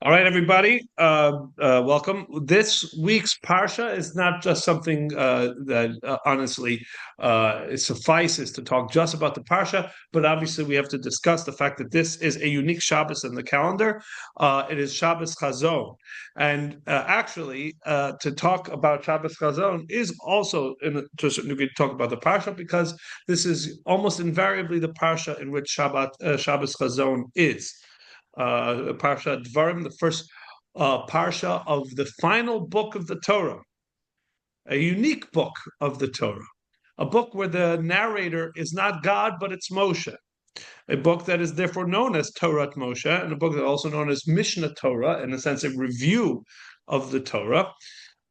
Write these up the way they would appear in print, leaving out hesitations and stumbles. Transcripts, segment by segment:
All right, everybody, welcome. This week's parsha is not just something that honestly it suffices to talk just about the parsha, but obviously we have to discuss the fact that this is a unique Shabbos in the calendar. It is Shabbos Chazon, and actually, to talk about Shabbos Chazon is also, to a certain degree, to talk about the parsha because this is almost invariably the parsha in which Shabbos Chazon is. Parsha Devarim, the first parsha of the final book of the Torah, a unique book of the Torah, a book where the narrator is not God, but it's Moshe, a book that is therefore known as Torah Moshe, and a book that is also known as Mishnah Torah, in a sense, a review of the Torah.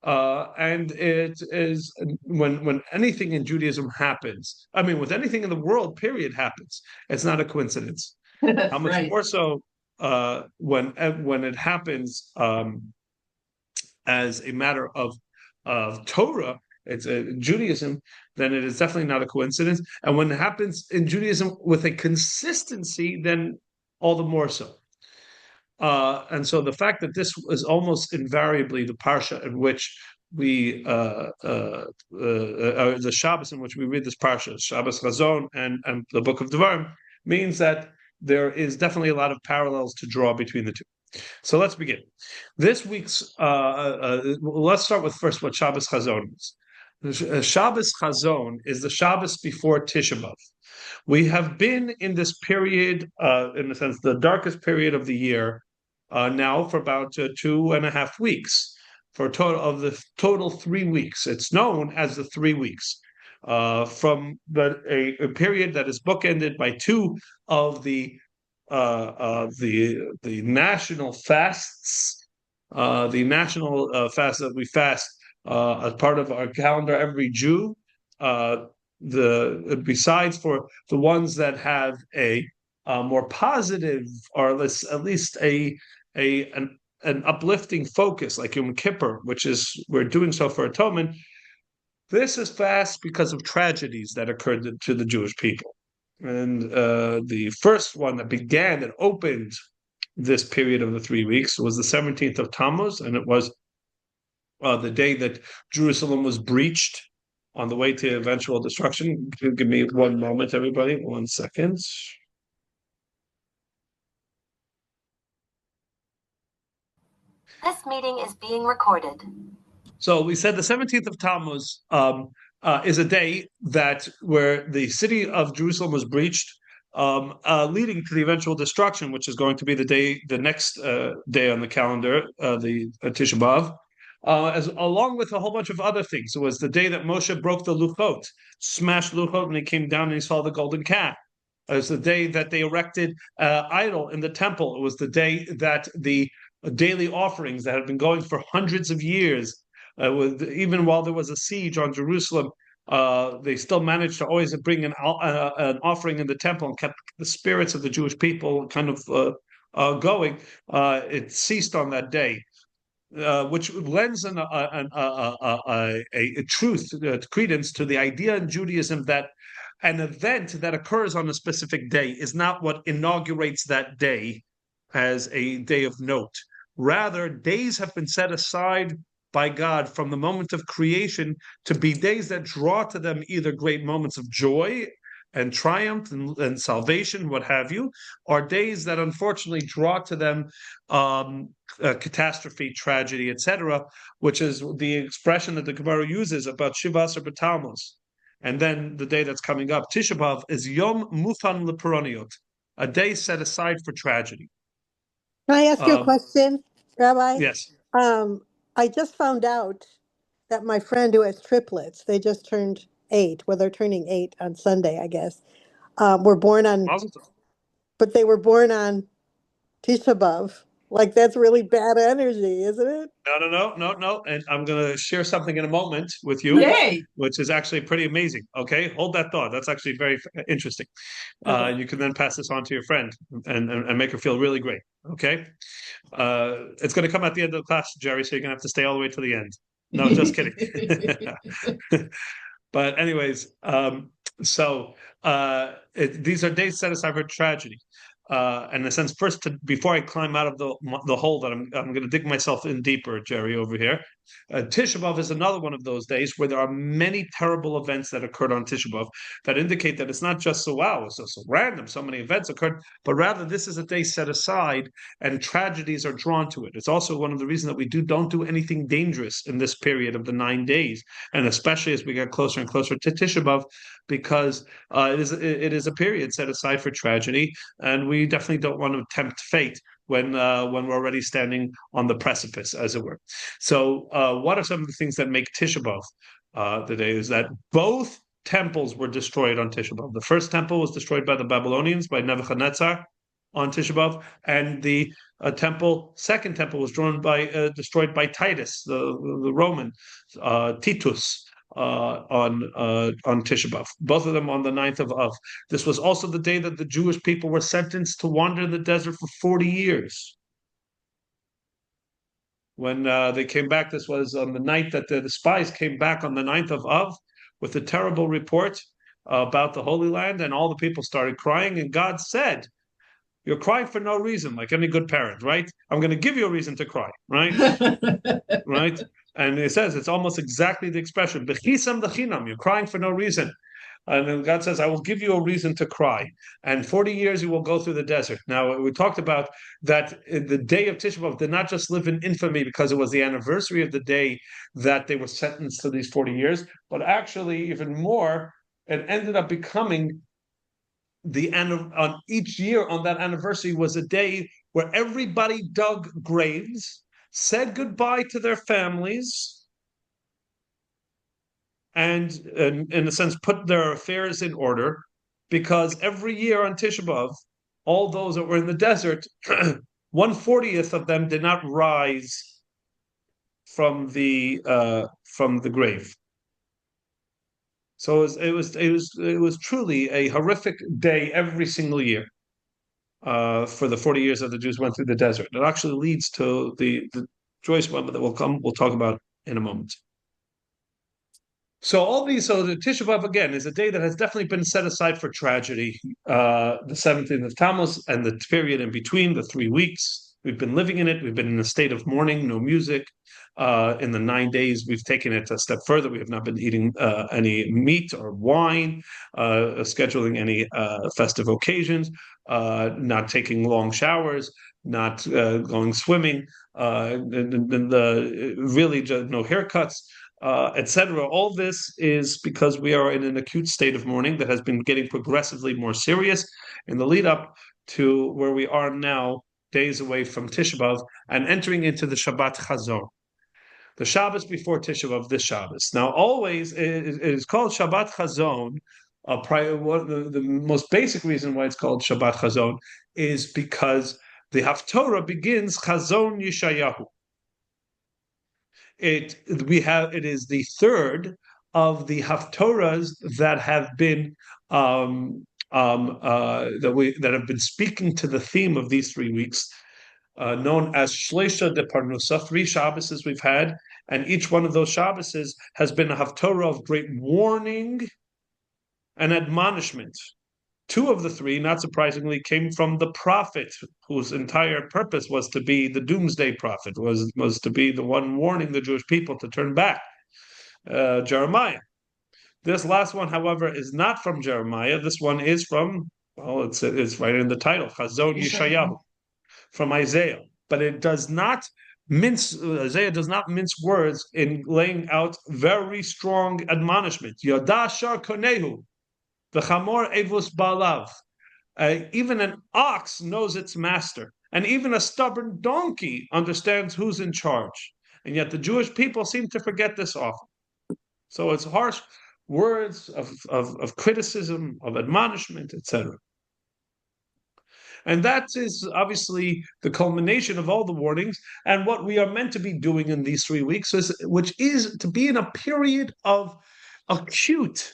And it is when anything in Judaism happens, I mean, with anything in the world, period, happens, it's not a coincidence. How much Right. more so when it happens as a matter of Torah, it's Judaism, then it is definitely not a coincidence. And when it happens in Judaism with a consistency, then all the more so. And so the fact that this is almost invariably the parsha in which we the Shabbos in which we read this parsha, Shabbos Chazon and the Book of Devarim, means that there is definitely a lot of parallels to draw between the two. So let's begin. This week's let's start with first what Shabbos Chazon is. Shabbos Chazon is the Shabbos before Tisha B'av. We have been in this period, in a sense, the darkest period of the year, now for about 2.5 weeks, for a total of the total 3 weeks. It's known as the 3 weeks, from a period that is bookended by two of the national fasts, the national fast that we fast as part of our calendar, every Jew. The besides for the ones that have a more positive, or at least an uplifting focus, like Yom Kippur, which is we're doing so for atonement. This is fast because of tragedies that occurred to the Jewish people. And the first one that opened this period of the 3 weeks was the 17th of Tammuz, and it was the day that Jerusalem was breached on the way to eventual destruction. Give me one moment, everybody. 1 second. This meeting is being recorded. So we said the 17th of Tammuz is a day where the city of Jerusalem was breached, leading to the eventual destruction, which is going to be the next day on the calendar, the Tisha B'av, along with a whole bunch of other things. It was the day that Moshe broke the Luchot, smashed Luchot, and he came down and he saw the golden calf. It was the day that they erected idol in the temple. It was the day that the daily offerings that had been going for hundreds of years, even while there was a siege on Jerusalem, they still managed to always bring an offering in the temple and kept the spirits of the Jewish people kind of going. It ceased on that day, which lends a truth, credence to the idea in Judaism that an event that occurs on a specific day is not what inaugurates that day as a day of note. Rather, days have been set aside by God from the moment of creation to be days that draw to them either great moments of joy and triumph and salvation, what have you, or days that unfortunately draw to them catastrophe, tragedy, etc., which is the expression that the Gemara uses about Shivas or B'Talmuz. And then the day that's coming up, Tisha B'Av, is Yom Mufan Leperoniot, a day set aside for tragedy. Can I ask you a question, Rabbi? Yes. I just found out that my friend who has triplets, they just turned 8. Well, they're turning 8 on Sunday, I guess. Were born on, but they were born on Tisha B'Av. Like, that's really bad energy, isn't it? No. And I'm going to share something in a moment with you, Yay! which is actually pretty amazing. Okay, hold that thought. That's actually very interesting. Okay. You can then pass this on to your friend and make her feel really great. Okay. It's going to come at the end of the class, Jerry, so you're going to have to stay all the way to the end. No, just kidding. But anyways, these are days set aside for tragedy. in a sense, first before I climb out of the hole that I'm going to dig myself in deeper, Jerry, over here. Tisha B'av is another one of those days where there are many terrible events that occurred on Tisha B'av that indicate that it's not just it's just so random, so many events occurred, but rather this is a day set aside and tragedies are drawn to it. It's also one of the reasons that we don't do anything dangerous in this period of the 9 days, and especially as we get closer and closer to Tisha B'av, because it is a period set aside for tragedy, and we definitely don't want to tempt fate when we're already standing on the precipice, as it were. So, what are some of the things that make Tisha B'av the day? Is that both temples were destroyed on Tisha B'av. The first temple was destroyed by the Babylonians, by Nebuchadnezzar, on Tisha B'av, and the second temple was destroyed by Titus, the Roman, Titus. On Tisha B'av, both of them on the 9th of Av. This was also the day that the Jewish people were sentenced to wander in the desert for 40 years. When they came back, this was on the night that the spies came back on the 9th of Av with a terrible report about the Holy Land, and all the people started crying, and God said, "You're crying for no reason, like any good parent, right? I'm going to give you a reason to cry, right?" Right? And it says, it's almost exactly the expression, "Bechisam dechinam," you're crying for no reason. And then God says, "I will give you a reason to cry. And 40 years you will go through the desert." Now, we talked about that the day of Tisha B'Av did not just live in infamy because it was the anniversary of the day that they were sentenced to these 40 years, but actually, even more, it ended up becoming on each year on that anniversary was a day where everybody dug graves, said goodbye to their families, and in a sense put their affairs in order, because every year on Tisha B'Av, all those that were in the desert, 1/40th of them did not rise from the grave. So it was truly a horrific day every single year for the 40 years that the Jews went through the desert. It actually leads to the joyous moment that we'll talk about in a moment. So the Tisha B'Av again is a day that has definitely been set aside for tragedy. The 17th of Tammuz and the period in between, the 3 weeks, we've been living in it. We've been in a state of mourning, no music. In the 9 days, we've taken it a step further. We have not been eating any meat or wine, scheduling any festive occasions, not taking long showers, not going swimming, really just no haircuts, etc. All this is because we are in an acute state of mourning that has been getting progressively more serious in the lead up to where we are now, days away from Tisha B'Av and entering into the Shabbat-Chazon. The Shabbos before Tisha B'Av, this Shabbos. Now, always it is called Shabbat-Chazon. The most basic reason why it's called Shabbat-Chazon is because the Haftorah begins Chazon Yeshayahu. It is the third of the Haftorahs that have been that have been speaking to the theme of these 3 weeks, known as Shleisha de Parnusa, 3 Shabbases we've had, and each one of those Shabbases has been a Haftorah of great warning and admonishment. 2 of the 3, not surprisingly, came from the prophet, whose entire purpose was to be the doomsday prophet, was to be the one warning the Jewish people to turn back, Jeremiah. This last one, however, is not from Jeremiah. This one is from, it's right in the title, Chazon Yeshayahu, from Isaiah. But it does not Isaiah does not mince words in laying out very strong admonishment. Yoda shar konehu, the chamor evus balav. Even an ox knows its master, and even a stubborn donkey understands who's in charge. And yet the Jewish people seem to forget this often. So it's harsh words of criticism, of admonishment, etc. And that is obviously the culmination of all the warnings. And what we are meant to be doing in these 3 weeks, which is to be in a period of acute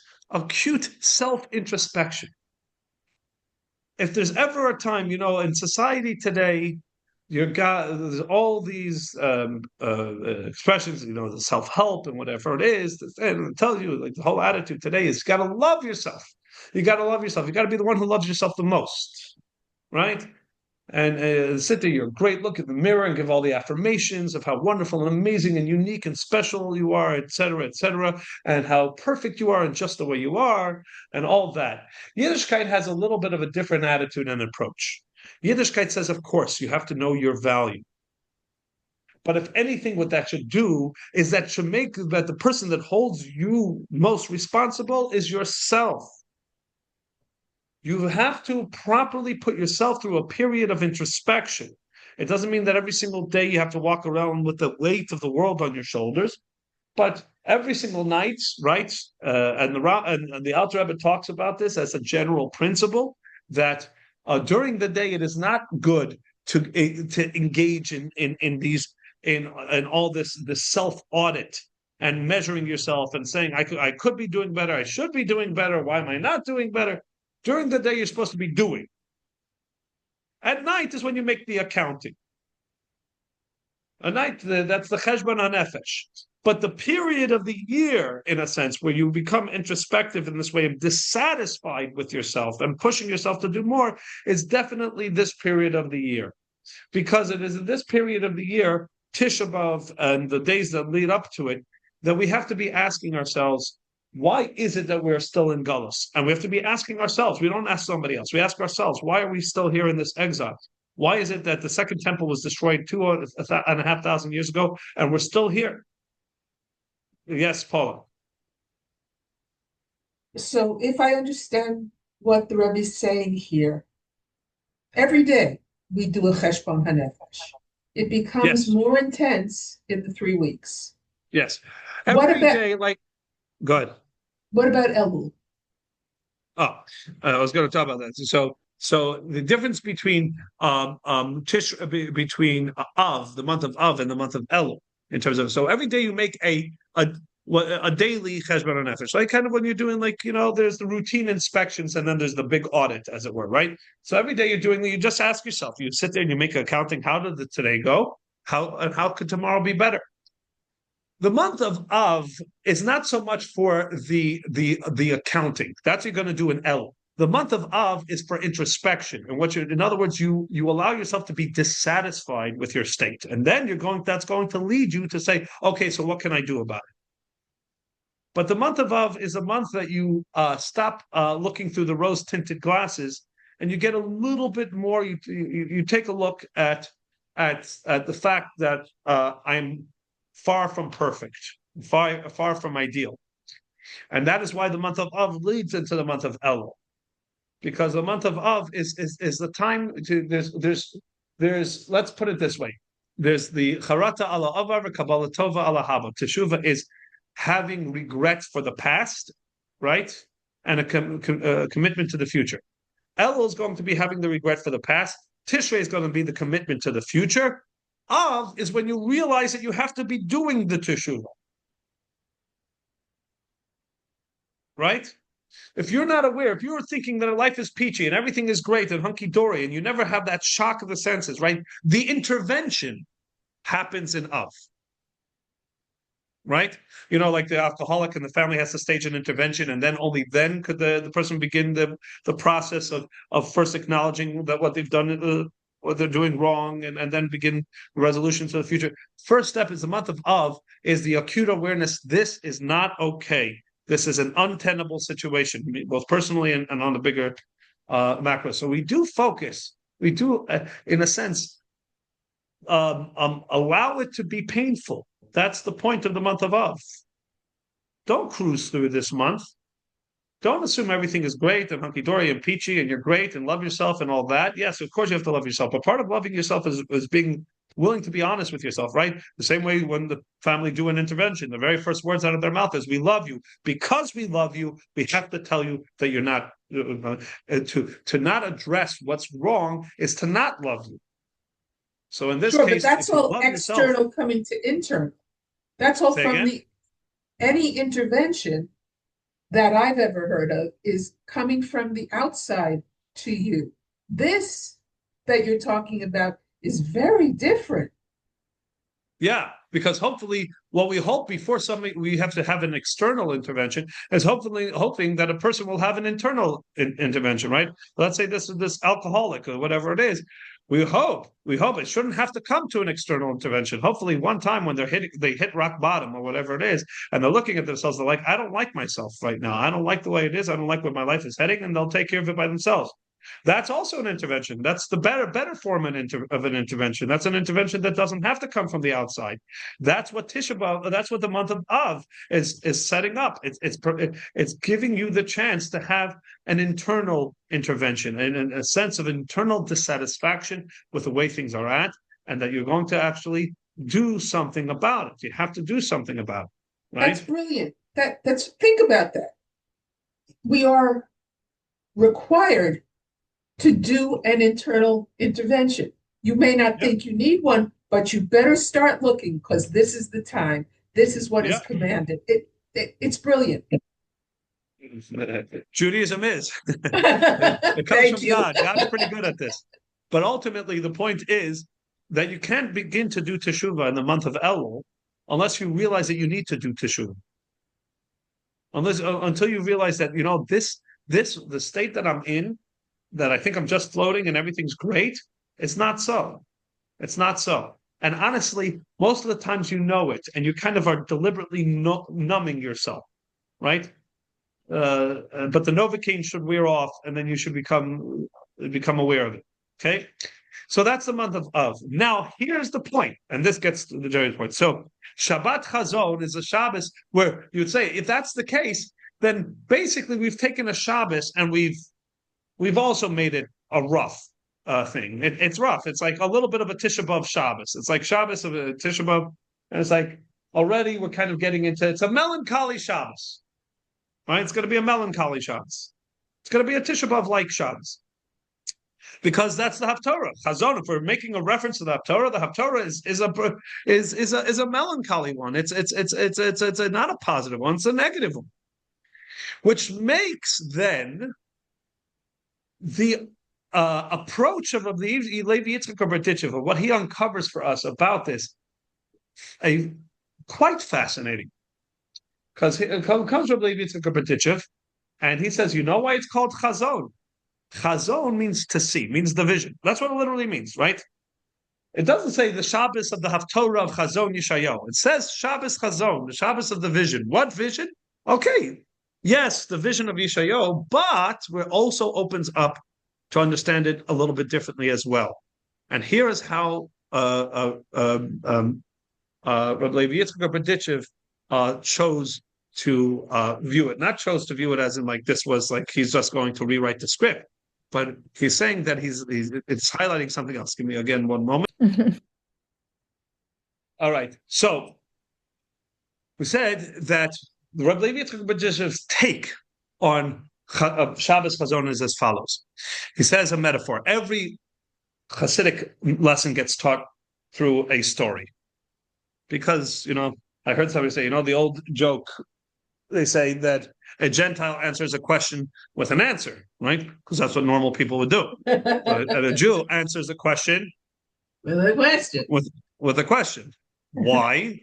self-introspection. If there's ever a time, in society today, there's all these expressions, the self-help and whatever it is, and it tells you, like, the whole attitude today is you got to love yourself. You got to love yourself. You got to be the one who loves yourself the most, right? And sit there, you're great, look at the mirror and give all the affirmations of how wonderful and amazing and unique and special you are, et cetera, and how perfect you are and just the way you are, and all that. Yiddishkeit has a little bit of a different attitude and approach. Yiddishkeit says, of course, you have to know your value. But if anything, what that should do is that should make that the person that holds you most responsible is yourself. You have to properly put yourself through a period of introspection. It doesn't mean that every single day you have to walk around with the weight of the world on your shoulders, but every single night, right? And the Alter Rebbe talks about this as a general principle that during the day it is not good to engage in all this self audit and measuring yourself and saying I could be doing better, I should be doing better, why am I not doing better? During the day, you're supposed to be doing. At night is when you make the accounting. At night, that's the cheshbon hanefesh. But the period of the year, in a sense, where you become introspective in this way of dissatisfied with yourself and pushing yourself to do more, is definitely this period of the year. Because it is in this period of the year, Tisha B'Av and the days that lead up to it, that we have to be asking ourselves, why is it that we're still in Gullus? And we have to be asking ourselves. We don't ask somebody else. We ask ourselves, why are we still here in this exile? Why is it that the second temple was destroyed 2,500 years ago and we're still here? Yes, Paula. So if I understand what the Rebbe is saying here, every day we do a cheshbon hanefesh. It becomes more intense in the 3 weeks. Yes. Every day, like, go ahead. What about Elul? Oh, I was going to talk about that. So the difference between Av, the month of Av, and the month of Elul, in terms of, so every day you make a daily cheshbon hanefesh, like kind of when you're doing, like, there's the routine inspections and then there's the big audit, as it were, right? So every day you just ask yourself, you sit there and you make an accounting. How did today go? How could tomorrow be better? The month of Av is not so much for the accounting. That's what you're going to do in El. The month of Av is for introspection, and in other words, you allow yourself to be dissatisfied with your state, and then that's going to lead you to say, okay, so what can I do about it? But the month of Av is a month that you stop looking through the rose-tinted glasses, and you get a little bit more. You take a look at the fact that I'm far from perfect, far from ideal. And that is why the month of Av leads into the month of Elul. Because the month of Av is the time there's let's put it this way. There's the Charata ala Avar, Kabbalah Tova ala Haba. Teshuvah is having regret for the past, right? And a commitment to the future. Elul is going to be having the regret for the past. Tishrei is going to be the commitment to the future. Av is when you realize that you have to be doing the teshuvah. Right? If you're not aware, if you're thinking that life is peachy and everything is great and hunky-dory and you never have that shock of the senses, right? The intervention happens in Av. Right? Like the alcoholic and the family has to stage an intervention, and then only then could the person begin the process of first acknowledging that what they've done, what they're doing wrong, and then begin resolution to the future. First step is the month of Av is the acute awareness. This is not okay. This is an untenable situation, both personally and on the bigger macro. So we do focus. We do, in a sense, allow it to be painful. That's the point of the month of Av. Don't cruise through this month. Don't assume everything is great and hunky-dory and peachy and you're great and love yourself and all that. Yes, of course you have to love yourself. But part of loving yourself is being willing to be honest with yourself, right? The same way when the family do an intervention, the very first words out of their mouth is, we love you. Because we love you, we have to tell you that you're not, to not address what's wrong is to not love you. So in this case, but that's all external yourself, coming to internal. That's all from any intervention that I've ever heard of is coming from the outside to you. This that you're talking about is very different. Yeah, because hopefully, what we hope before something we have to have an external intervention is hoping that a person will have an internal intervention, right? Let's say this alcoholic or whatever it is. We hope it shouldn't have to come to an external intervention. Hopefully, one time when they hit rock bottom or whatever it is, and they're looking at themselves, they're like, I don't like myself right now. I don't like the way it is. I don't like where my life is heading, and they'll take care of it by themselves. That's also an intervention. That's the better form of an intervention. That's an intervention that doesn't have to come from the outside. That's what Tisha B'Av, that's what the month of Av is setting up. It's giving you the chance to have an internal intervention and a sense of internal dissatisfaction with the way things are at, and that you're going to actually do something about it. You have to do something about it. Right? That's brilliant. That's think about that. We are required to do an internal intervention. You may not think you need one, but you better start looking because this is the time. This is what is commanded. It's brilliant. Judaism is. It comes from God. God's pretty good at this. But ultimately, the point is that you can't begin to do teshuvah in the month of Elul unless you realize that you need to do teshuvah. Until you realize that, the state that I'm in, that I think I'm just floating and everything's great. It's not so. It's not so. And honestly, most of the times you know it, and you kind of are deliberately numbing yourself, right? But the Novocaine should wear off, and then you should become aware of it. Okay? So that's the month of. Now, here's the point, and this gets to the Jerry's point. So Shabbat Chazon is a Shabbos where you'd say, if that's the case, then basically we've taken a Shabbos and we've also made it a rough thing. It's rough. It's like a little bit of a Tisha B'Av Shabbos. It's like Shabbos of a Tisha B'Av, and it's like already we're kind of getting into, it's a melancholy Shabbos, right? It's going to be a melancholy Shabbos. It's going to be a Tisha B'Av-like Shabbos. Because that's the Haftorah. Chazon, if we're making a reference to the Haftorah is a melancholy one. It's not a positive one, it's a negative one. Which makes then the approach of the Levi Yitzchak Berdichev, what he uncovers for us about this, quite fascinating. Because it comes from Levi Yitzchak Berdichev, and he says, you know why it's called Chazon? Chazon means to see, means the vision. That's what it literally means, right? It doesn't say the Shabbos of the Haftorah of Chazon Yishayahu. It says Shabbos Chazon, the Shabbos of the vision. What vision? Okay, yes, the vision of Yishayahu, but it also opens up to understand it a little bit differently as well. And here is how Rabbi Levi Yitzchak Berdichev chose to view it. Not chose to view it as in like this was like he's just going to rewrite the script, but he's saying that it's highlighting something else. Give me again one moment. All right. So we said that the Rabbi Levi Yitzchak Berdichev's take on Shabbos Chazon is as follows. He says a metaphor. Every Hasidic lesson gets taught through a story. Because, I heard somebody say, the old joke, they say that a Gentile answers a question with an answer, right? Because that's what normal people would do. And a Jew answers a question with a question. With a question. Why?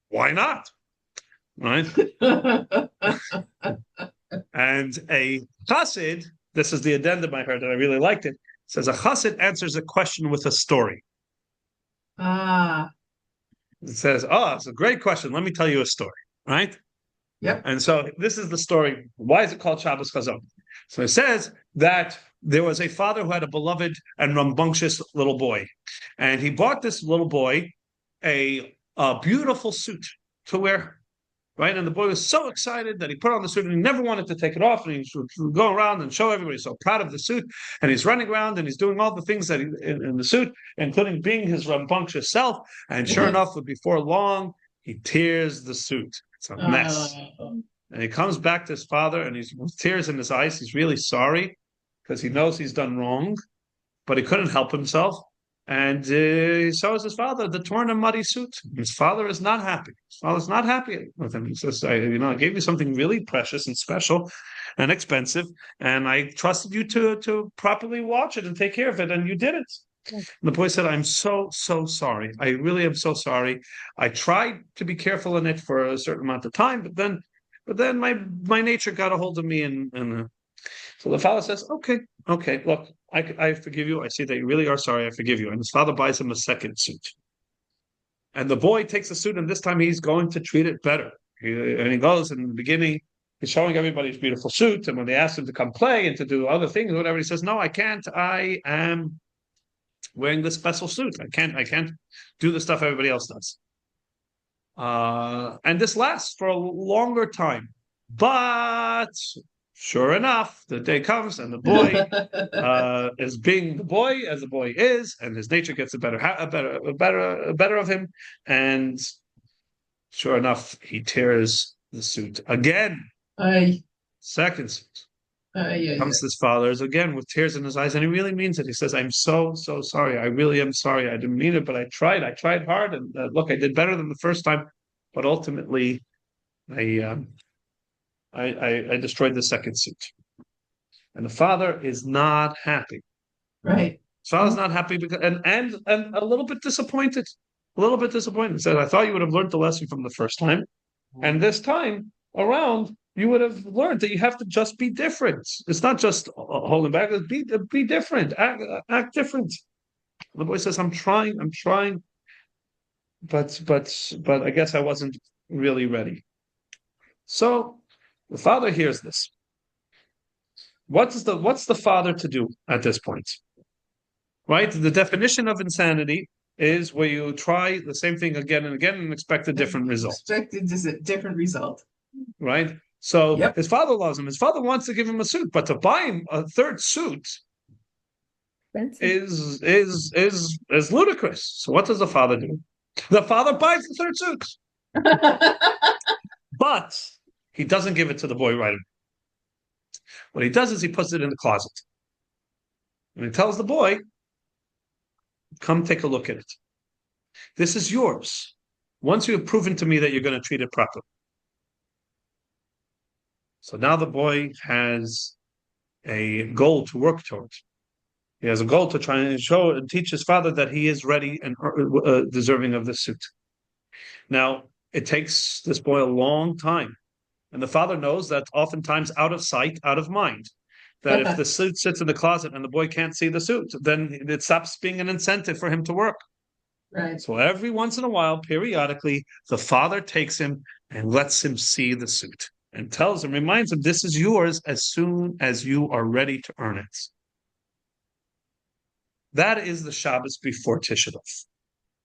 Why not? Right? And a chassid, this is the addendum I heard and I really liked it, says a chassid answers a question with a story. It says, it's a great question. Let me tell you a story, right? Yep. And so this is the story. Why is it called Shabbos Chazon? So it says that there was a father who had a beloved and rambunctious little boy. And he bought this little boy a beautiful suit to wear, right? And the boy was so excited that he put on the suit and he never wanted to take it off. And he would go around and show everybody so proud of the suit. And he's running around and he's doing all the things that in the suit, including being his rambunctious self. And sure enough, before long, he tears the suit. It's a mess. And he comes back to his father and he's with tears in his eyes. He's really sorry because he knows he's done wrong, but he couldn't help himself. And he shows his father the torn and muddy suit. His father is not happy. His father's not happy with him. He says, I gave you something really precious and special and expensive, and I trusted you to properly watch it and take care of it, and you didn't. And the boy said, I'm so sorry. I really am so sorry. I tried to be careful in it for a certain amount of time, but then my nature got a hold of me, and so the father says, okay, look, I forgive you. I see that you really are sorry. I forgive you. And his father buys him a second suit. And the boy takes the suit, and this time he's going to treat it better. And he goes, and in the beginning, he's showing everybody his beautiful suit. And when they ask him to come play and to do other things, whatever, he says, no, I can't. I am wearing this special suit. I can't do the stuff everybody else does. And this lasts for a longer time. But sure enough, the day comes and the boy is being the boy as the boy is, and his nature gets a better of him. And sure enough, he tears the suit again. Second suit. Comes his father again with tears in his eyes, and he really means it. He says, I'm so sorry. I really am sorry. I didn't mean it, but I tried hard, and look, I did better than the first time, but ultimately I destroyed the second suit. And the father is not happy. Right. His father's not happy because and a little bit disappointed. He said, I thought you would have learned the lesson from the first time, and this time around you would have learned that you have to just be different. It's not just holding back. Be different. Act different. The boy says, I'm trying, but I guess I wasn't really ready. So the father hears this. What's the father to do at this point? Right? The definition of insanity is where you try the same thing again and again and expect a different result. Expected is a different result. Right? So his father loves him. His father wants to give him a suit, but to buy him a third suit is ludicrous. So what does the father do? The father buys the third suit. But he doesn't give it to the boy right away. What he does is he puts it in the closet. And he tells the boy, come take a look at it. This is yours. Once you have proven to me that you're going to treat it properly. So now the boy has a goal to work towards. He has a goal to try and show and teach his father that he is ready and deserving of this suit. Now, it takes this boy a long time. And the father knows that oftentimes out of sight, out of mind. That if the suit sits in the closet and the boy can't see the suit, then it stops being an incentive for him to work. Right. So every once in a while, periodically, the father takes him and lets him see the suit and tells him, reminds him, this is yours as soon as you are ready to earn it. That is the Shabbos before Tisha B'Av.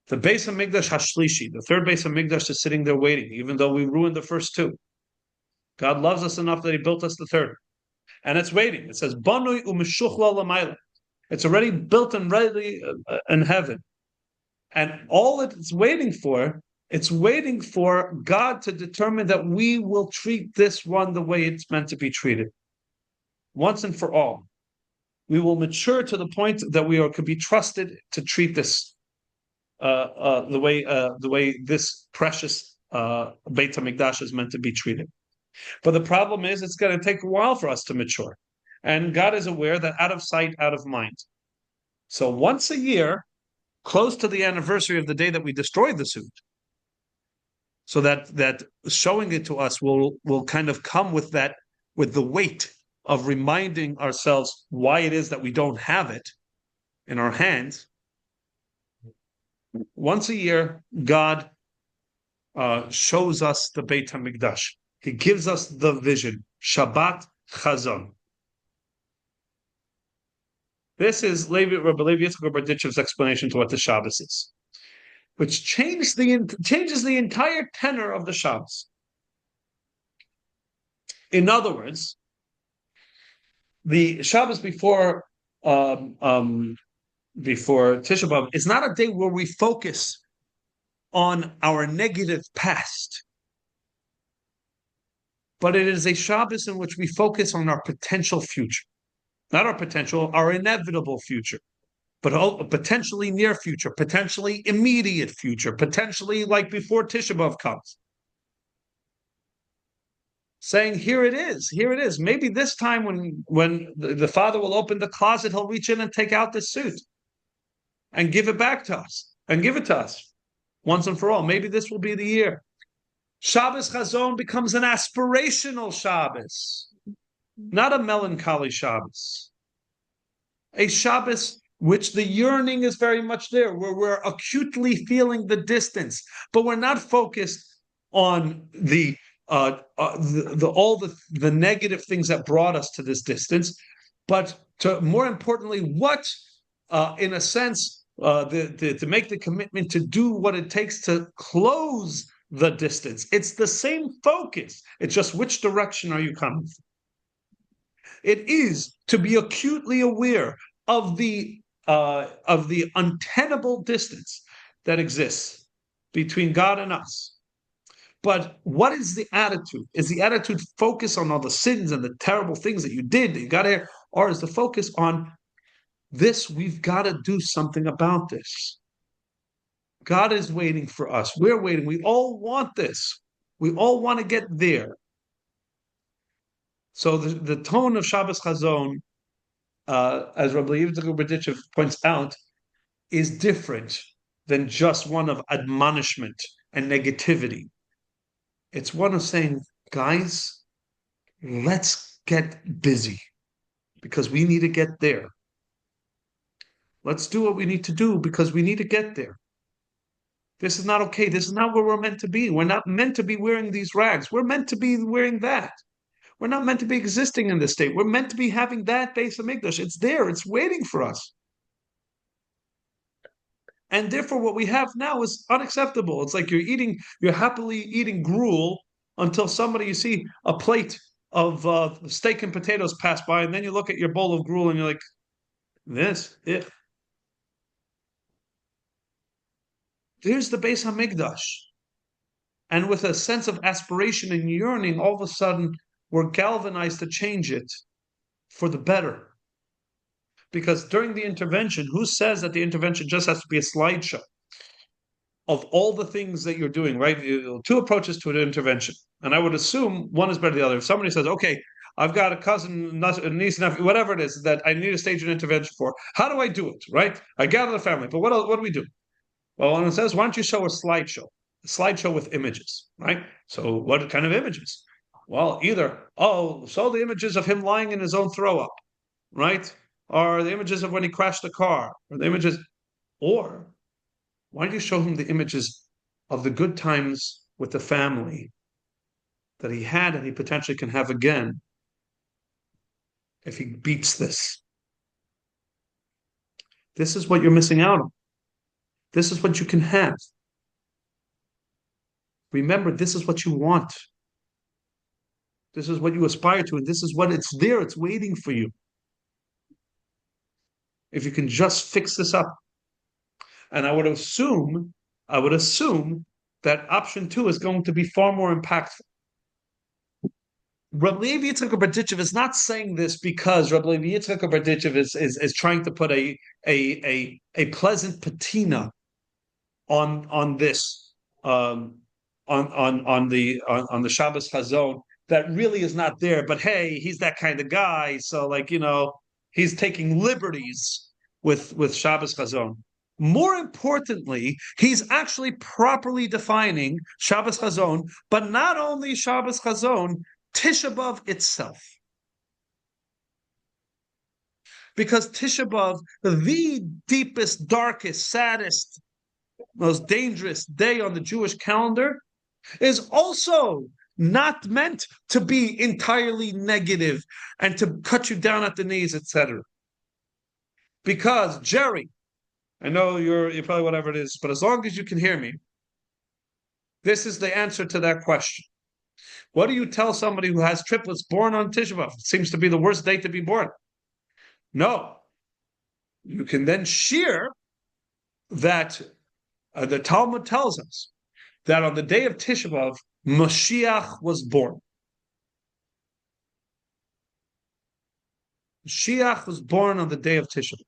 The Beis HaMikdash Hashlishi, the third Beis HaMikdash, is sitting there waiting, even though we ruined the first two. God loves us enough that He built us the third. And it's waiting. It says, Banui u'mishuchla l'mayla. It's already built and ready in heaven. And all it's waiting for God to determine that we will treat this one the way it's meant to be treated. Once and for all. We will mature to the point that we can be trusted to treat this the way this precious Beit HaMikdash is meant to be treated. But the problem is it's going to take a while for us to mature. And God is aware that out of sight, out of mind. So once a year, close to the anniversary of the day that we destroyed the suit, so that showing it to us will kind of come with the weight of reminding ourselves why it is that we don't have it in our hands. Once a year, God shows us the Beit HaMikdash. He gives us the vision, Shabbat Chazon. This is Rabbi Levi Yitzchak Berditchev's explanation to what the Shabbos is, which changes the entire tenor of the Shabbos. In other words, the Shabbos before Tisha B'Av is not a day where we focus on our negative past, but it is a Shabbos in which we focus on our potential future. Not our potential, our inevitable future, but potentially near future, potentially immediate future, potentially like before Tisha B'Av comes. Saying, here it is. Maybe this time when the father will open the closet, he'll reach in and take out the suit. and give it back to us, and give it to us once and for all. Maybe this will be the year. Shabbos Chazon becomes an aspirational Shabbos, not a melancholy Shabbos. A Shabbos which the yearning is very much there, where we're acutely feeling the distance, but we're not focused on all the negative things that brought us to this distance, but more importantly, what, in a sense, to make the commitment to do what it takes to close the distance. It's the same focus. It's just which direction are you coming from? It is to be acutely aware of the untenable distance that exists between God and us. But what is the attitude? Is the attitude focus on all the sins and the terrible things that you did, that you got here, or is the focus on this? We've got to do something about this. God is waiting for us. We're waiting. We all want this. We all want to get there. So the tone of Shabbos Chazon, as Rabbi Yitzchak Berditchev points out, is different than just one of admonishment and negativity. It's one of saying, guys, let's get busy because we need to get there. Let's do what we need to do because we need to get there. This is not okay. This is not where we're meant to be. We're not meant to be wearing these rags. We're meant to be wearing that. We're not meant to be existing in this state. We're meant to be having that Beis Hamikdash. It's there. It's waiting for us. And therefore, what we have now is unacceptable. It's like you're happily eating gruel until you see a plate of steak and potatoes pass by, and then you look at your bowl of gruel and you're like, this, it. Here's the Beis Hamikdash. And with a sense of aspiration and yearning, all of a sudden, we're galvanized to change it for the better. Because during the intervention, who says that the intervention just has to be a slideshow of all the things that you're doing, right? Two approaches to an intervention. And I would assume one is better than the other. If somebody says, okay, I've got a cousin, a niece, nephew, whatever it is that I need to stage an intervention for, how do I do it, right? I gather the family, but what else, what do we do? Well, one says, why don't you show a slideshow with images, right? So what kind of images? Well, either, show the images of him lying in his own throw up, right? Or the images of when he crashed the car, or why don't you show him the images of the good times with the family that he had and he potentially can have again if he beats this? This is what you're missing out on. This is what you can have. Remember, this is what you want. This is what you aspire to, and this is what it's there. It's waiting for you. If you can just fix this up. And I would assume that option 2 is going to be far more impactful. Rabbi Yitzchak Berditchev is not saying this because Rabbi Yitzchak Berditchev is trying to put a pleasant patina on this on the Shabbos Chazon that really is not there. But hey, he's that kind of guy, so he's taking liberties with Shabbos Chazon. More importantly, he's actually properly defining Shabbos Chazon, but not only Shabbos Chazon, Tisha B'Av itself. Because Tisha B'Av, the deepest, darkest, saddest, most dangerous day on the Jewish calendar, is also not meant to be entirely negative and to cut you down at the knees, etc. Because, Jerry, I know you're probably whatever it is, but as long as you can hear me, this is the answer to that question. What do you tell somebody who has triplets born on Tisha B'Av? It seems to be the worst day to be born. No. You can then share that the Talmud tells us that on the day of Tisha B'Av, Mashiach was born. Mashiach was born on the day of Tisha B'Av.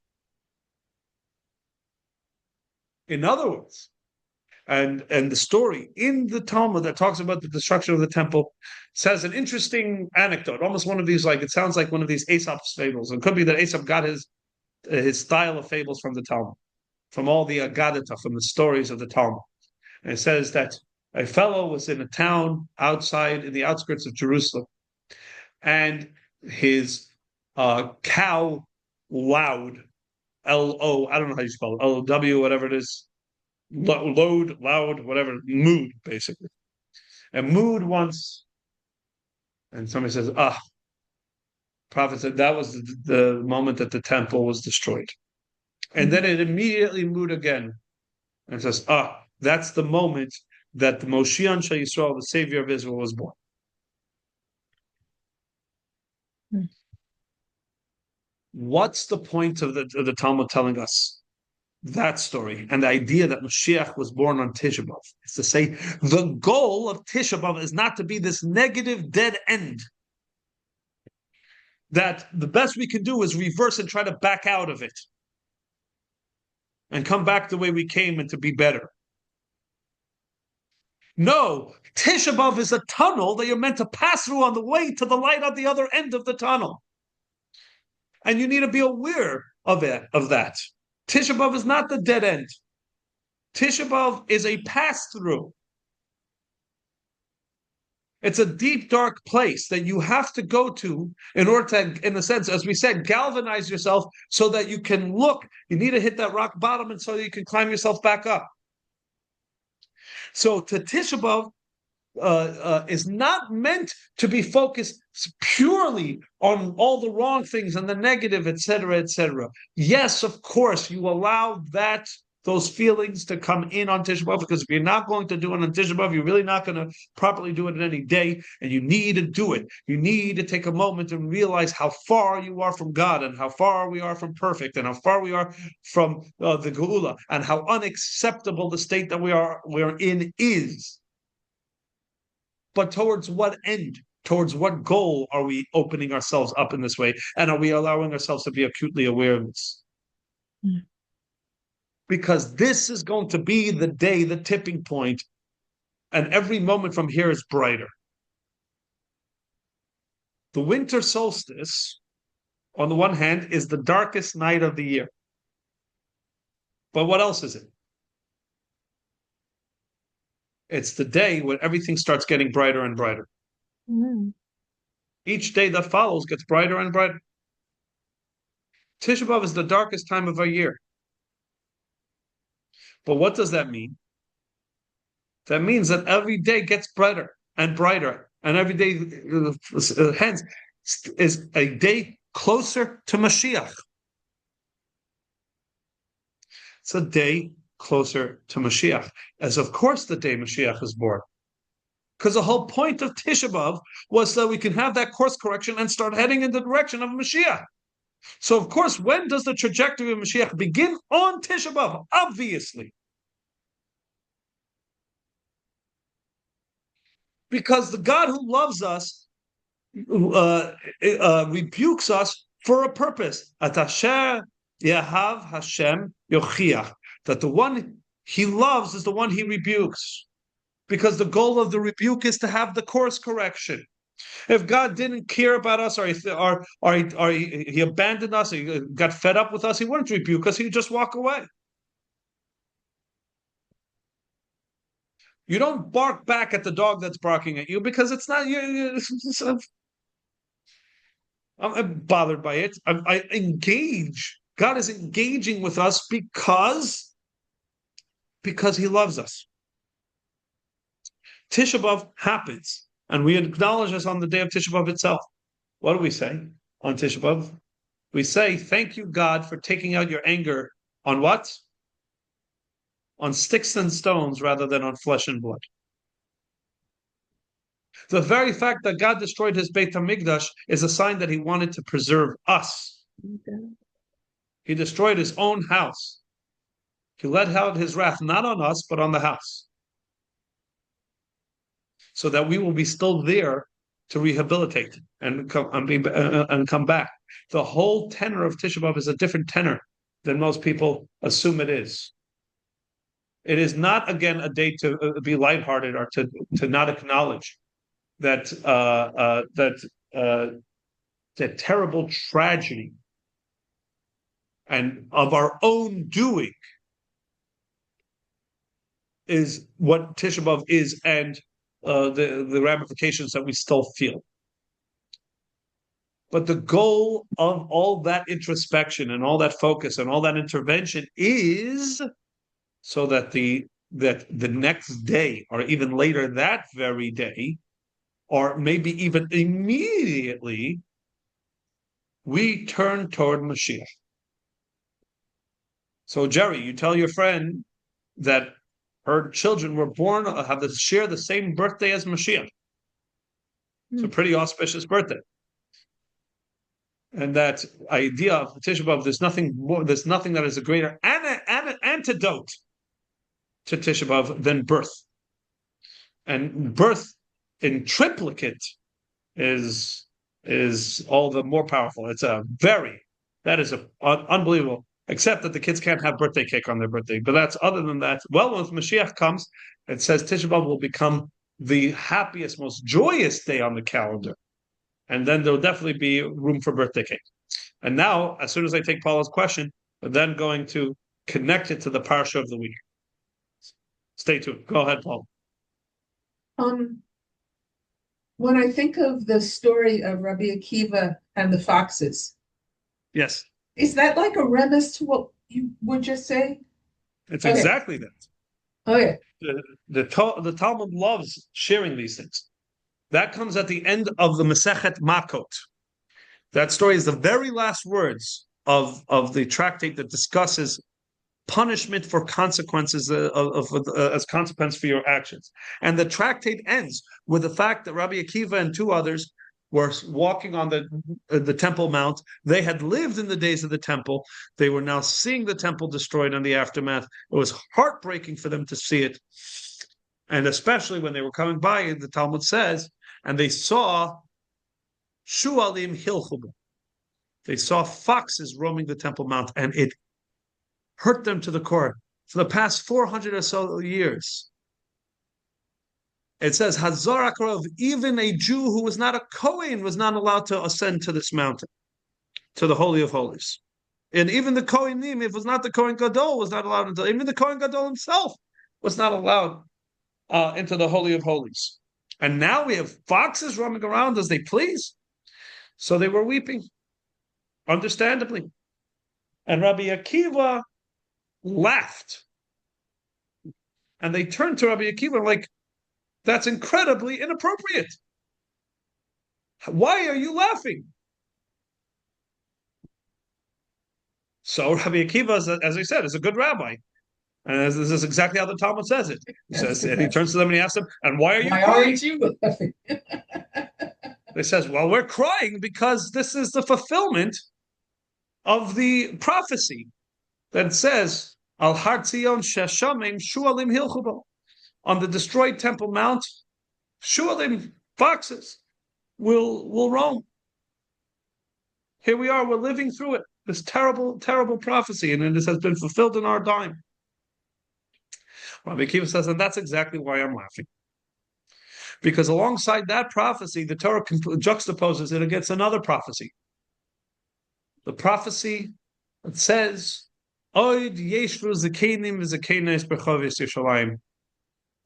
In other words, and the story in the Talmud that talks about the destruction of the temple says an interesting anecdote, almost one of these, it sounds like one of these Aesop's fables. It could be that Aesop got his style of fables from the Talmud. from all the Agadata, from the stories of the Talmud. And it says that a fellow was in a town outside in the outskirts of Jerusalem, and his cow lowed, L-O, I don't know how you spell it, L-O-W, whatever it is, loud, whatever, mooed, basically. And mooed once, and somebody says, Prophet said that was the moment that the temple was destroyed. And then it immediately mooed again and says, that's the moment that the Moshiach Shel Yisrael, the Savior of Israel, was born. What's the point of the Talmud telling us that story and the idea that Mashiach was born on Tisha B'Av? Is to say the goal of Tisha B'Av is not to be this negative dead end. That the best we can do is reverse and try to back out of it and come back the way we came and to be better. No, Tisha B'Av is a tunnel that you're meant to pass through on the way to the light at the other end of the tunnel. And you need to be aware of that. Tisha B'Av is not the dead end. Tisha B'Av is a pass-through. It's a deep, dark place that you have to go to in order to, in a sense, as we said, galvanize yourself so that you can look. You need to hit that rock bottom and so that you can climb yourself back up. So to Tisha B'Av is not meant to be focused purely on all the wrong things and the negative, etc., etc. Yes, of course, you allow those feelings to come in on Tisha B'Av, because if you're not going to do it on Tisha B'Av, you're really not going to properly do it in any day, and you need to do it. You need to take a moment and realize how far you are from God, and how far we are from perfect, and how far we are from the Geula, and how unacceptable the state that we're in is. But towards what end? Towards what goal are we opening ourselves up in this way? And are we allowing ourselves to be acutely aware of this? Because this is going to be the day, the tipping point, and every moment from here is brighter. The winter solstice, on the one hand, is the darkest night of the year. But what else is it? It's the day when everything starts getting brighter and brighter. Each day that follows gets brighter and brighter. Tisha B'Av is the darkest time of our year. But what does that mean? That means that every day gets brighter and brighter, and every day, hence, is a day closer to Mashiach. It's a day closer to Mashiach, as of course the day Mashiach is born. Because the whole point of Tisha B'Av was so that we can have that course correction and start heading in the direction of Mashiach. So, of course, when does the trajectory of Mashiach begin? On Tisha B'Av, obviously. Because the God who loves us rebukes us for a purpose. At Asher Yahav Hashem Yochiach. That the one he loves is the one he rebukes. Because the goal of the rebuke is to have the course correction. If God didn't care about us, or he abandoned us, or he got fed up with us, he wouldn't rebuke us, he'd just walk away. You don't bark back at the dog that's barking at you because it's not you. I'm bothered by it. I engage. God is engaging with us because he loves us. Tisha B'Av happens, and we acknowledge this on the day of Tisha B'Av itself. What do we say on Tisha B'Av? We say, thank you, God, for taking out your anger on what? On sticks and stones rather than on flesh and blood. The very fact that God destroyed his Beit HaMikdash is a sign that he wanted to preserve us. He destroyed his own house. He let out his wrath not on us, but on the house. So that we will be still there to rehabilitate and come back. The whole tenor of Tisha B'Av is a different tenor than most people assume it is. It is not, again, a day to be lighthearted or to not acknowledge that terrible tragedy and of our own doing is what Tisha B'Av is, and the ramifications that we still feel. But the goal of all that introspection and all that focus and all that intervention is so that the next day, or even later that very day, or maybe even immediately, we turn toward Mashiach. So, Jerry, you tell your friend that her children were born, share the same birthday as Mashiach. It's a pretty auspicious birthday. And that idea of Tisha B'Av, there's nothing that is a greater antidote to Tisha B'Av than birth. And birth in triplicate is all the more powerful. That is unbelievable. Except that the kids can't have birthday cake on their birthday. But other than that, well, when Mashiach comes, it says Tisha B'Av will become the happiest, most joyous day on the calendar. And then there'll definitely be room for birthday cake. And now, as soon as I take Paula's question, we're then going to connect it to the parsha of the week. Stay tuned. Go ahead, Paul. When I think of the story of Rabbi Akiva and the foxes, yes, is that like a remiss to what you were just saying? It's exactly that. Okay. The Talmud loves sharing these things. That comes at the end of the Masechet Makot. That story is the very last words of the tractate that discusses punishment for consequences as consequence for your actions. And the tractate ends with the fact that Rabbi Akiva and two others were walking on the Temple Mount. They had lived in the days of the temple. They were now seeing the temple destroyed in the aftermath. It was heartbreaking for them to see it. And especially when they were coming by, the Talmud says, and they saw Shualim Hilchubu. They saw foxes roaming the Temple Mount, and it hurt them to the core. For the past 400 or so years, it says, Hazar Akarov, even a Jew who was not a Kohen was not allowed to ascend to this mountain, to the Holy of Holies. And even the Kohenim, if it was not the Kohen Gadol, was not allowed into, even the Kohen Gadol himself was not allowed into the Holy of Holies. And now we have foxes roaming around as they please. So they were weeping, understandably. And Rabbi Akiva laughed. And they turned to Rabbi Akiva like, that's incredibly inappropriate. Why are you laughing? So Rabbi Akiva, as I said, is a good rabbi. And this is exactly how the Talmud says it. He says, and he turns to them and he asks them, and why are you crying? Aren't you laughing? They says, well, we're crying because this is the fulfillment of the prophecy that says, Al Har Tzion Sheshamim Shualim Hilchubo. On the destroyed Temple Mount, Shualim, foxes, will roam. Here we are, we're living through it. This terrible, terrible prophecy, and this has been fulfilled in our time. Rabbi Akiva says, and that's exactly why I'm laughing. Because alongside that prophecy, the Torah juxtaposes it against another prophecy. The prophecy that says, Oid yeshru zakenim v'zakenes b'chovis Yerushalayim.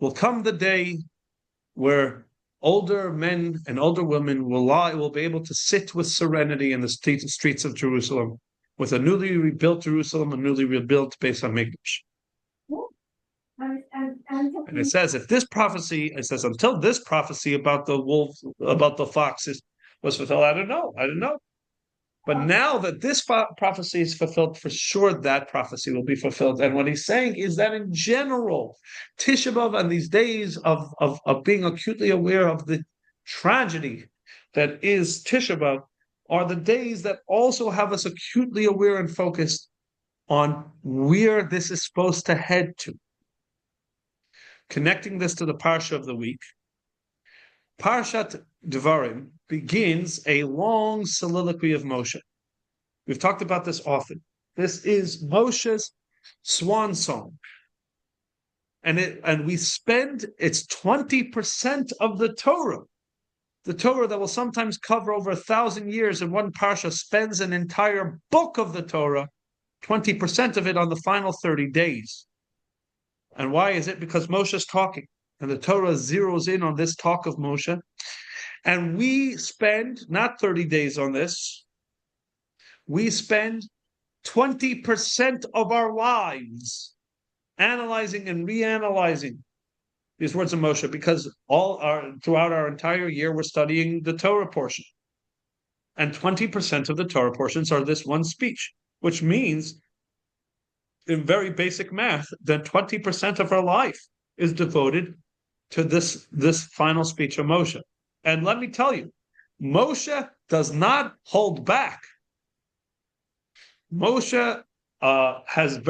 Will come the day where older men and older women will be able to sit with serenity in the streets of Jerusalem, with a newly rebuilt Jerusalem, a newly rebuilt Beis HaMikdash. And it says, until this prophecy about the wolves, about the foxes was fulfilled, I don't know. But now that this prophecy is fulfilled, for sure that prophecy will be fulfilled. And what he's saying is that in general, Tisha B'Av and these days of being acutely aware of the tragedy that is Tisha B'Av are the days that also have us acutely aware and focused on where this is supposed to head to. Connecting this to the Parsha of the week, Parshat Devarim begins a long soliloquy of Moshe. We've talked about this often. This is Moshe's swan song. And we spend, it's 20% of the Torah. The Torah that will sometimes cover over 1,000 years in one Parsha spends an entire book of the Torah, 20% of it on the final 30 days. And why is it? Because Moshe's talking. And the Torah zeroes in on this talk of Moshe. And we spend not 30 days on this. We spend 20% of our lives analyzing and reanalyzing these words of Moshe, because throughout our entire year, we're studying the Torah portion. And 20% of the Torah portions are this one speech, which means, in very basic math, that 20% of our life is devoted to this final speech of Moshe. And let me tell you, Moshe does not hold back. Moshe has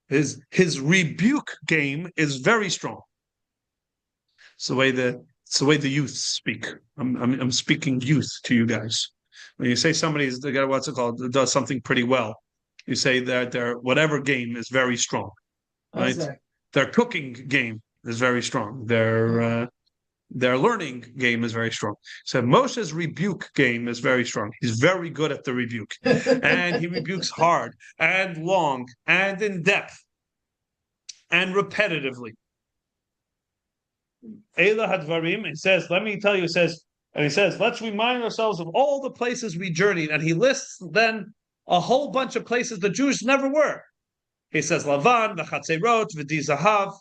his rebuke game is very strong. It's the way the youth speak. I'm speaking youth to you guys. When you say somebody's does something pretty well, you say that their whatever game is very strong, right? Exactly. Their cooking game is very strong. Their learning game is very strong. So Moshe's rebuke game is very strong. He's very good at the rebuke. And he rebukes hard and long and in depth and repetitively. Eila Hadvarim, it says, let me tell you, he says, let's remind ourselves of all the places we journeyed. And he lists then a whole bunch of places the Jews never were. He says, Lavan, V'chatzerot, V'di Zahav.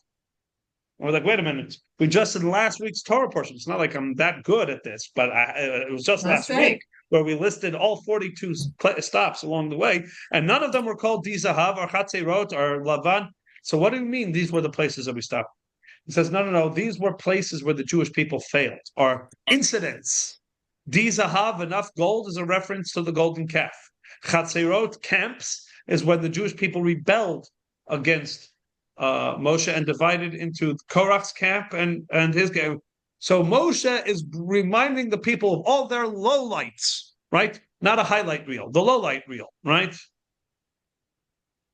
We're like, wait a minute. We just did last week's Torah portion. It's not like I'm that good at this, but it was just last week where we listed all 42 stops along the way, and none of them were called Di Zahav or Chatzerot or Lavan. So what do you mean these were the places that we stopped? He says, no. These were places where the Jewish people failed, or incidents. Di Zahav, enough gold, is a reference to the golden calf. Chatzerot, camps, is when the Jewish people rebelled against Moshe and divided into Korach's camp and his camp. So Moshe is reminding the people of all their lowlights, right? Not a highlight reel, the lowlight reel, right?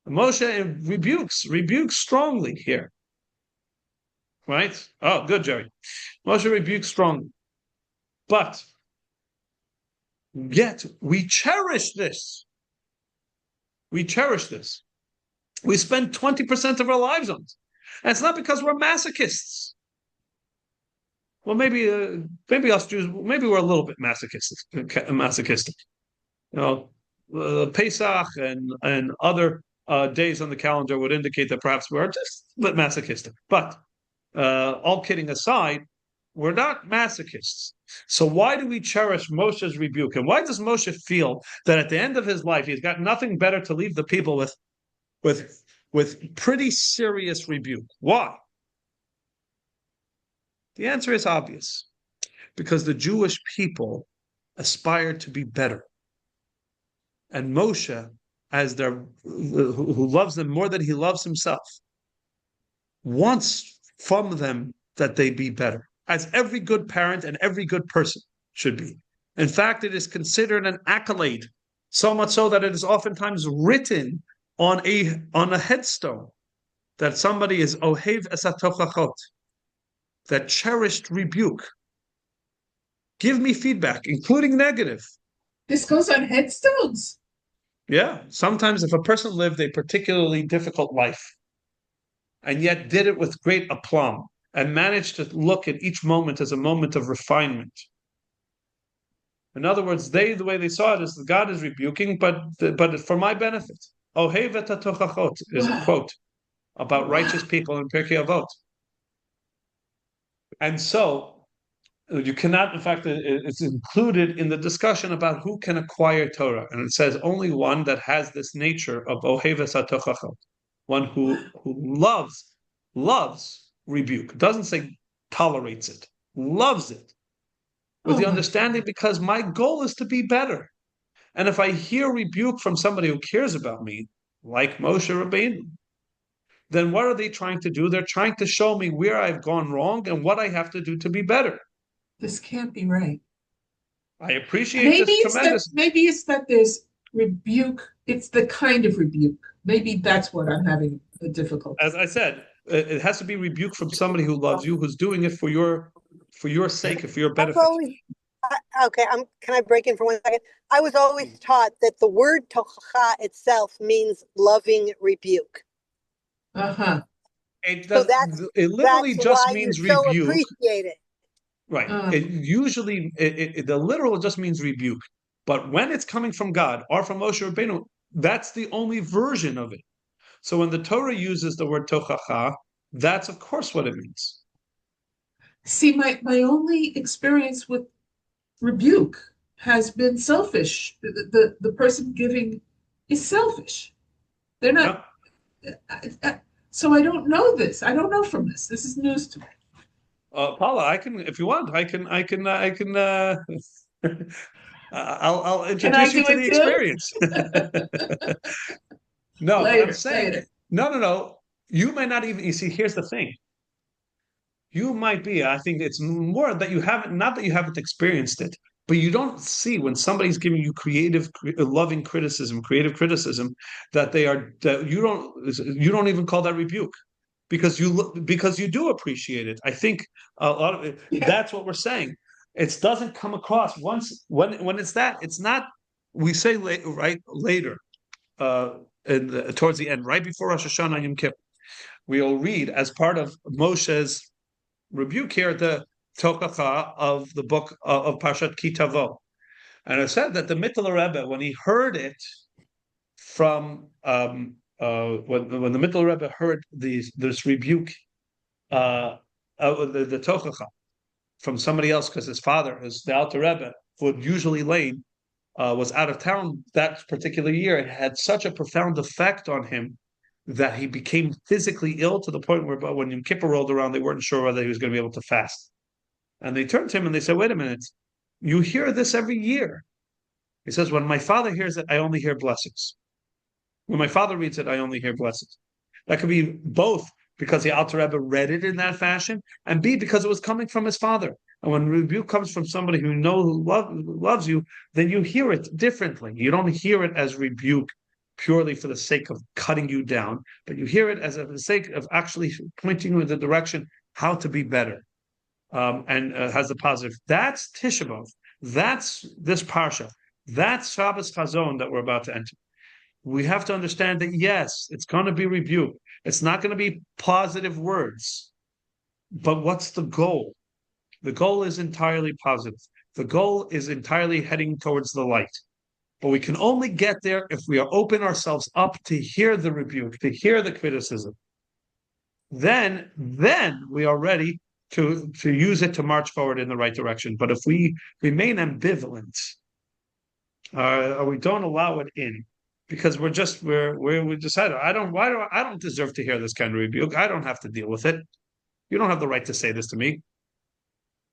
Moshe rebukes strongly here, right? Oh, good, Jerry. Moshe rebukes strongly. But yet we cherish this. We cherish this. We spend 20% of our lives on it. And it's not because we're masochists. Well, maybe us Jews, maybe we're a little bit masochistic. You know, Pesach and other days on the calendar would indicate that perhaps we're just a bit masochistic. But all kidding aside, we're not masochists. So why do we cherish Moshe's rebuke? And why does Moshe feel that at the end of his life, he's got nothing better to leave the people with pretty serious rebuke? Why? The answer is obvious. Because the Jewish people aspired to be better. And Moshe, who loves them more than he loves himself, wants from them that they be better, as every good parent and every good person should be. In fact, it is considered an accolade, so much so that it is oftentimes written on a headstone that somebody is ohev esatochachot, that cherished rebuke. Give me feedback, including negative. This goes on headstones. Yeah, sometimes if a person lived a particularly difficult life and yet did it with great aplomb and managed to look at each moment as a moment of refinement. In other words, the way they saw it is that God is rebuking, but for my benefit. Ohev etatochachot is a quote about righteous people in Pirkei Avot. And so you cannot, in fact, it's included in the discussion about who can acquire Torah. And it says only one that has this nature of Ohev etatochachot, one who loves rebuke. It doesn't say tolerates it, loves it. With the understanding, because my goal is to be better. And if I hear rebuke from somebody who cares about me, like Moshe Rabbeinu, then what are they trying to do? They're trying to show me where I've gone wrong and what I have to do to be better. This can't be right. I appreciate this tremendous. Maybe it's that there's rebuke. It's the kind of rebuke. Maybe that's what I'm having a difficulty. As I said, it has to be rebuke from somebody who loves you, who's doing it for your sake and for your benefit. Okay, can I break in for 1 second? I was always taught that the word tochacha itself means loving rebuke. Uh-huh. It So does. It literally that's just why you means so rebuke. appreciate it. Right. It usually the literal just means rebuke. But when it's coming from God or from Moshe Rabbeinu, that's the only version of it. So when the Torah uses the word tochacha, that's of course what it means. See, my only experience with rebuke has been selfish. The person giving is selfish. They're not. So I don't know this. I don't know from this. This is news to me. Paula, I can, if you want, I'll Can I introduce you do to the it too? experience. No, but I'm saying, Later. no. You may not even, you see, here's the thing. You might be, I think it's more that you haven't, not that you haven't experienced it, but you don't see when somebody's giving you loving criticism, creative criticism, that you don't even call that rebuke because you do appreciate it. I think a lot of it, that's what we're saying. It doesn't come across when it's not. We say later, towards the end, right before Rosh Hashanah and Yom Kippur, we'll read as part of Moshe's rebuke here the tochacha of the book of Parshat Ki Tavo, and it said that the Mittel Rebbe, when he heard it from when the Mittel Rebbe heard this rebuke, the tochacha from somebody else, because his father, the Alter Rebbe, who had usually lain, was out of town that particular year. It had such a profound effect on him that he became physically ill to the point where when Yom Kippur rolled around, they weren't sure whether he was going to be able to fast. And they turned to him and they said, wait a minute, you hear this every year. He says, when my father hears it, I only hear blessings. When my father reads it, I only hear blessings. That could be both because the Alter Rebbe read it in that fashion, and B, because it was coming from his father. And when rebuke comes from somebody who loves you, then you hear it differently. You don't hear it as rebuke purely for the sake of cutting you down, but you hear it as for the sake of actually pointing you in the direction how to be better, and has a positive. That's Tisha B'Av. That's this parsha. That's Shabbos-Chazon that we're about to enter. We have to understand that yes, it's going to be rebuke. It's not going to be positive words. But what's the goal? The goal is entirely positive. The goal is entirely heading towards the light. But we can only get there if we open ourselves up to hear the rebuke, to hear the criticism. Then we are ready to use it to march forward in the right direction. But if we remain ambivalent, or we don't allow it in, because we decided I don't deserve to hear this kind of rebuke. I don't have to deal with it. You don't have the right to say this to me.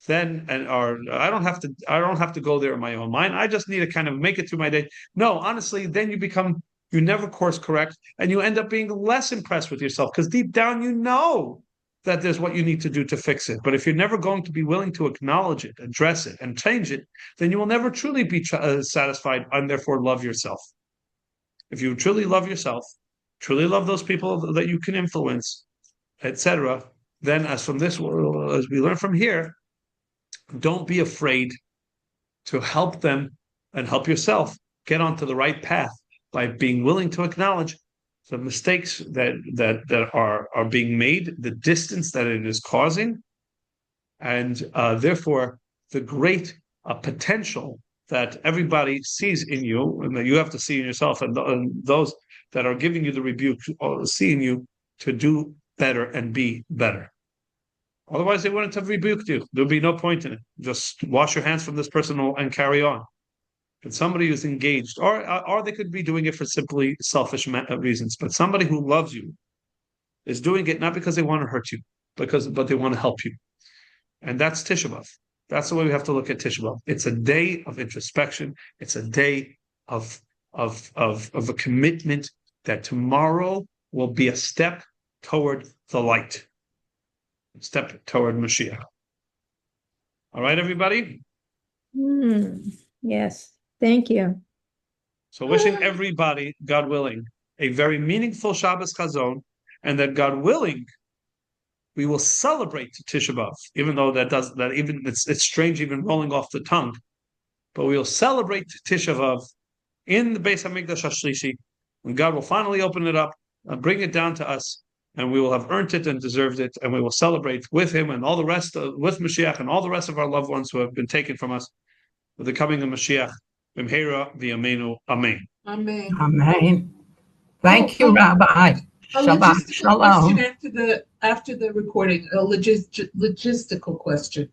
Or I don't have to go there in my own mind. I just need to kind of make it through my day. No, honestly, then you never course correct, and you end up being less impressed with yourself because deep down you know that there's what you need to do to fix it. But if you're never going to be willing to acknowledge it, address it, and change it, then you will never truly be satisfied and therefore love yourself. If you truly love yourself, truly love those people that you can influence, etc., then as we learn from here, don't be afraid to help them and help yourself get onto the right path by being willing to acknowledge the mistakes that are being made, the distance that it is causing, and therefore the great potential that everybody sees in you and that you have to see in yourself, and those that are giving you the rebuke see in you to do better and be better. Otherwise, they wouldn't have rebuked you. There'd be no point in it. Just wash your hands from this person and carry on. But somebody who's engaged, or they could be doing it for simply selfish reasons. But somebody who loves you is doing it not because they want to hurt you, but they want to help you. And that's Tisha B'Av. That's the way we have to look at Tisha B'Av. It's a day of introspection. It's a day of a commitment that tomorrow will be a step toward the light, a step toward Mashiach. All right, everybody? Yes, thank you. So wishing everybody, God willing, a very meaningful Shabbos Chazon, and that God willing, we will celebrate Tisha B'Av, even though it's strange even rolling off the tongue, but we will celebrate Tisha B'Av in the Beis Hamikdash HaShlishi, when God will finally open it up and bring it down to us, and we will have earned it and deserved it, and we will celebrate with him and all the rest, with Mashiach and all the rest of our loved ones who have been taken from us, with the coming of Mashiach. B'mheira v'yameinu, amen. Amen. Amen. Thank you, Rabbi. A Shabbat logistical question shalom. after the recording, a logistical question.